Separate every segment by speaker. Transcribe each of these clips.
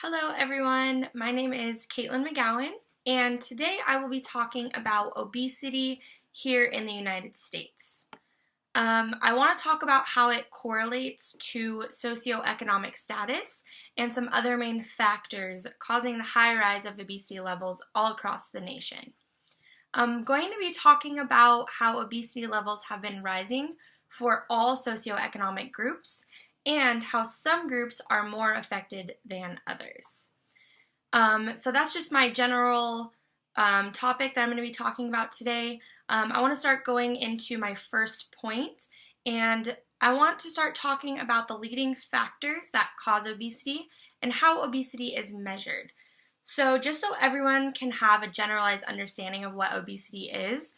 Speaker 1: Hello everyone, my name is Caitlin McGowan, and today I will be talking about obesity here in the United States. I want to talk about how it correlates to socioeconomic status and some other main factors causing the high rise of obesity levels all across the nation. I'm going to be talking about how obesity levels have been rising for all socioeconomic groups and how some groups are more affected than others. So that's just my general topic that I'm going to be talking about today. I want to start going into my first point, and I want to start talking about the leading factors that cause obesity and how obesity is measured. So just so everyone can have a generalized understanding of what obesity is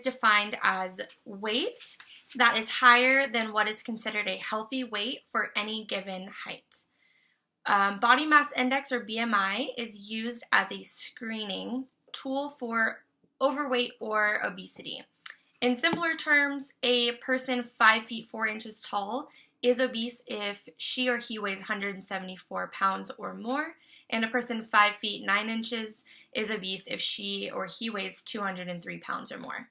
Speaker 1: defined as weight that is higher than what is considered a healthy weight for any given height. Body mass index, or BMI, is used as a screening tool for overweight or obesity. In simpler terms, a person 5 feet 4 inches tall is obese if she or he weighs 174 pounds or more, and a person 5 feet 9 inches is obese if she or he weighs 203 pounds or more.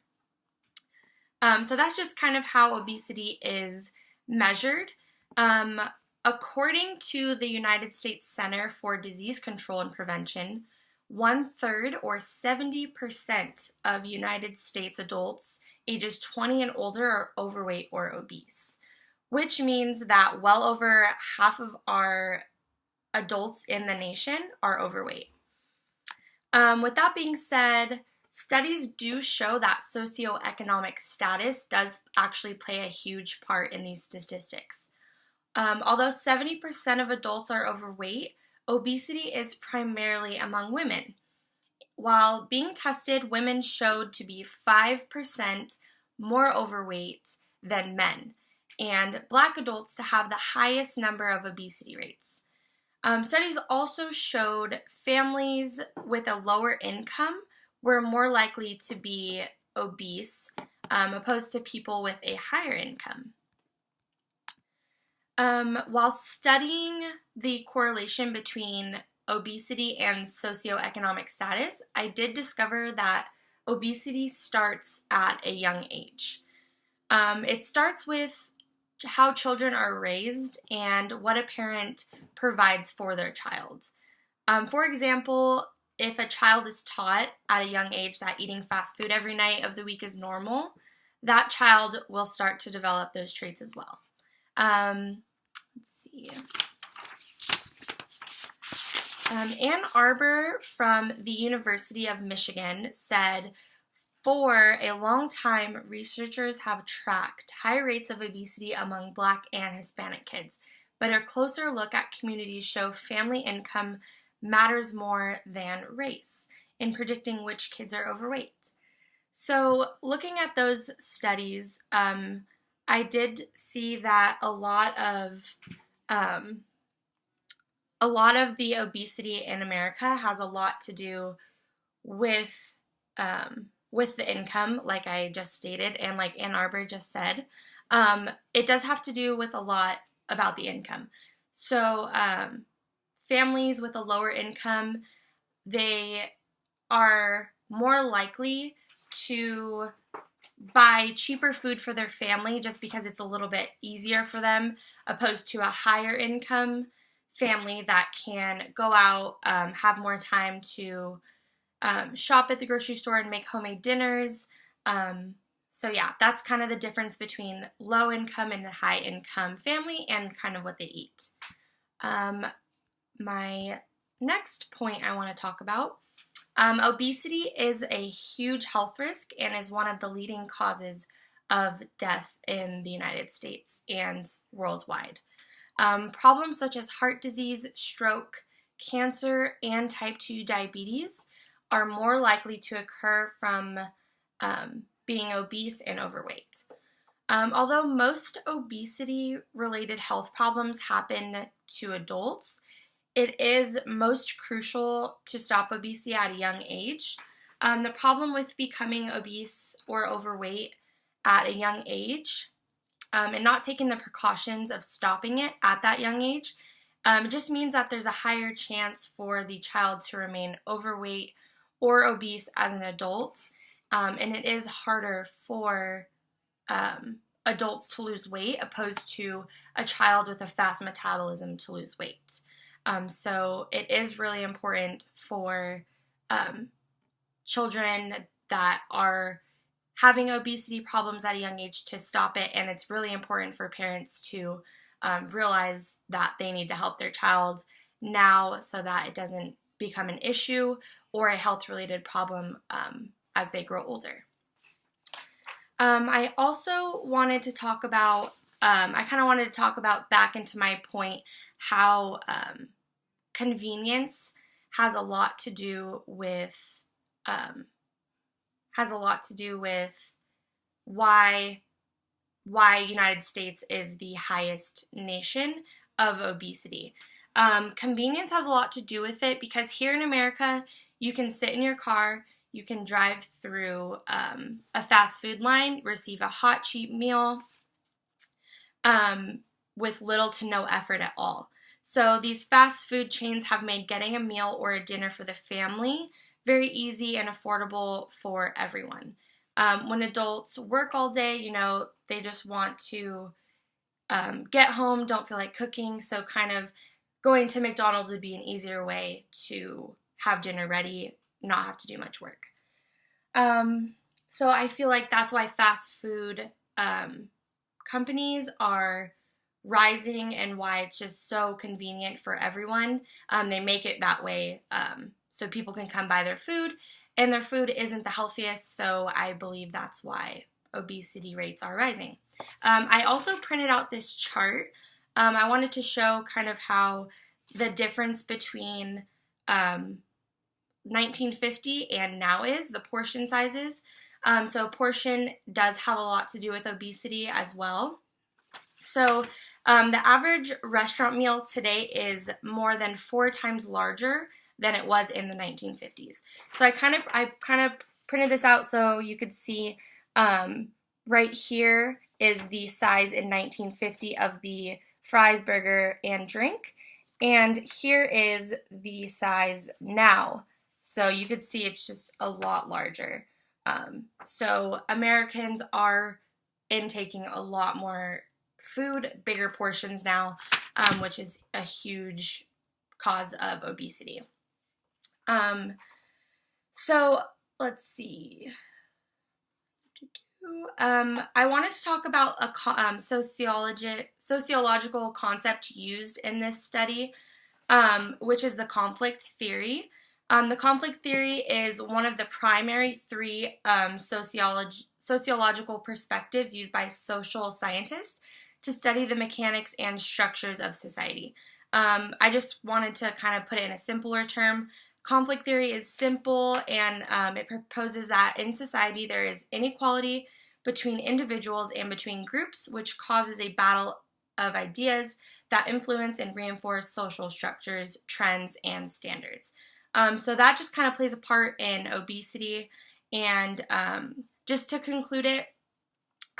Speaker 1: So that's just kind of how obesity is measured. According to the United States Center for Disease Control and Prevention, 1/3 or 70% of United States adults ages 20 and older are overweight or obese, which means that well over half of our adults in the nation are overweight. With that being said, studies do show that socioeconomic status does actually play a huge part in these statistics. Although 70% of adults are overweight, obesity is primarily among women. While being tested, women showed to be 5% more overweight than men, and Black adults to have the highest number of obesity rates. Studies also showed families with a lower income were more likely to be obese opposed to people with a higher income. While studying the correlation between obesity and socioeconomic status, I did discover that obesity starts at a young age. It starts with how children are raised and what a parent provides for their child. For example, if a child is taught at a young age that eating fast food every night of the week is normal, that child will start to develop those traits as well. Let's see. Ann Arbor from the University of Michigan said, for a long time, researchers have tracked high rates of obesity among Black and Hispanic kids, but a closer look at communities show family income matters more than race in predicting which kids are overweight. So looking at those studies, I did see that a lot of the obesity in America has a lot to do with the income, like I just stated, and like Ann Arbor just said. It does have to do with a lot about the income. So families with a lower income, they are more likely to buy cheaper food for their family just because it's a little bit easier for them, opposed to a higher income family that can go out, have more time to shop at the grocery store and make homemade dinners. So yeah, that's kind of the difference between low income and a high income family and kind of what they eat. My next point I want to talk about, obesity is a huge health risk and is one of the leading causes of death in the United States and worldwide. Problems such as heart disease, stroke, cancer, and type 2 diabetes are more likely to occur from being obese and overweight. Although most obesity-related health problems happen to adults, it is most crucial to stop obesity at a young age. The problem with becoming obese or overweight at a young age and not taking the precautions of stopping it at that young age It just means that there's a higher chance for the child to remain overweight or obese as an adult, and it is harder for adults to lose weight opposed to a child with a fast metabolism to lose weight. So it is really important for children that are having obesity problems at a young age to stop it, and it's really important for parents to realize that they need to help their child now so that it doesn't become an issue or a health-related problem as they grow older. I also wanted to talk about, back into my point, how convenience has a lot to do with why United States is the highest nation of obesity. Convenience has a lot to do with it because here in America, you can sit in your car, you can drive through a fast food line, receive a hot, cheap meal with little to no effort at all. So these fast food chains have made getting a meal or a dinner for the family very easy and affordable for everyone. When adults work all day, they just want to get home, don't feel like cooking, so kind of going to McDonald's would be an easier way to have dinner ready, not have to do much work. So I feel like that's why fast food companies are rising and why it's just so convenient for everyone. They make it that way so people can come buy their food, and their food isn't the healthiest, so I believe that's why obesity rates are rising. I also printed out this chart. I wanted to show kind of how the difference between 1950 and now is, the portion sizes. So portion does have a lot to do with obesity as well. So the average restaurant meal today is more than 4 times larger than it was in the 1950s. So I kind of printed this out so you could see right here is the size in 1950 of the fries, burger, and drink. And here is the size now. So you could see it's just a lot larger. So Americans are intaking a lot more food, bigger portions now, which is a huge cause of obesity. So let's see. I wanted to talk about a sociological concept used in this study, which is the conflict theory. The conflict theory is one of the primary 3 sociological perspectives used by social scientists to study the mechanics and structures of society. I just wanted to kind of put it in a simpler term. Conflict theory is simple, and it proposes that in society there is inequality between individuals and between groups, which causes a battle of ideas that influence and reinforce social structures, trends, and standards. So that just kind of plays a part in obesity. And just to conclude it,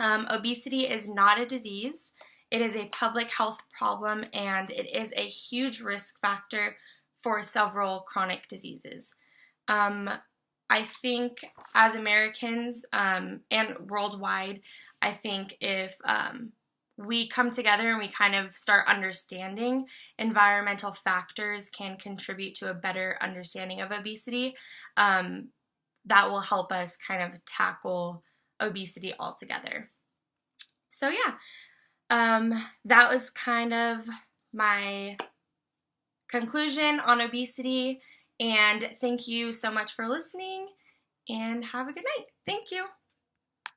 Speaker 1: obesity is not a disease. It is a public health problem, and it is a huge risk factor for several chronic diseases. I think as Americans and worldwide, I think if we come together and we kind of start understanding environmental factors can contribute to a better understanding of obesity, that will help us kind of tackle obesity altogether. So yeah, that was kind of my conclusion on obesity, and thank you so much for listening, and have a good night. Thank you.